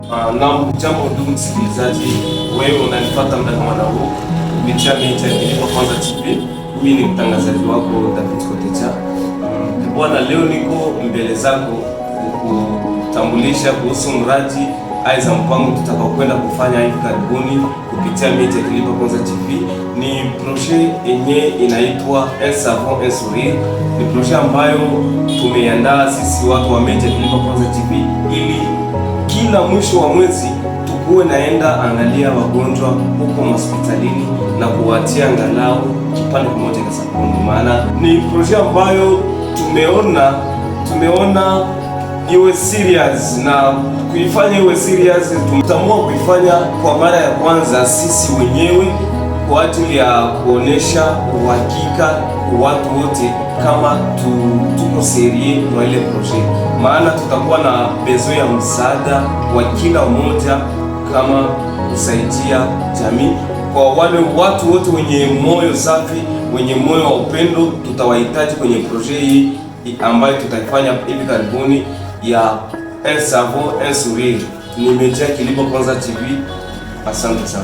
Naam, jambo ndugu msikilizaji, wewe unanifuata muda kama na huu kupitia Media Kilipa Kwanza TV. Mimi ni mtangazaji wako David Kotecha. Bwana, leo niko mbele zako kutambulisha kuhusu mradi aiza mpango tutakao kwenda kufanya hivi karibuni kupitia Media Kilipa Kwanza TV. Ni projet yenye inaitwa Un Savon Un Sourire. Ni projet ambayo tumeiandaa sisi watu wa Media Kilipa Kwanza TV ili kila mwisho wa mwezi tukuwe naenda angalia wagonjwa huko hospitalini na kuwatia angalau kipande kimoja cha sabuni. Maana ni projet ambayo tumeona iwe serious, na kuifanya iwe serious tumeamua kuifanya kwa mara ya kwanza sisi wenyewe kwa ajili ya kuonesha uhakika watu wote kama tuko serie kwa ile projet. Maana tutakuwa na bezo ya msaada wa kila mmoja kama kusaidia jamii. Kwa wale watu wote wenye moyo safi, wenye moyo wa upendo, tutawahitaji kwenye projet hii ambayo tutaifanya hivi karibuni ya Un Savon Un Sourire. Ni Media Kilipa Kwanza TV. Asante sana.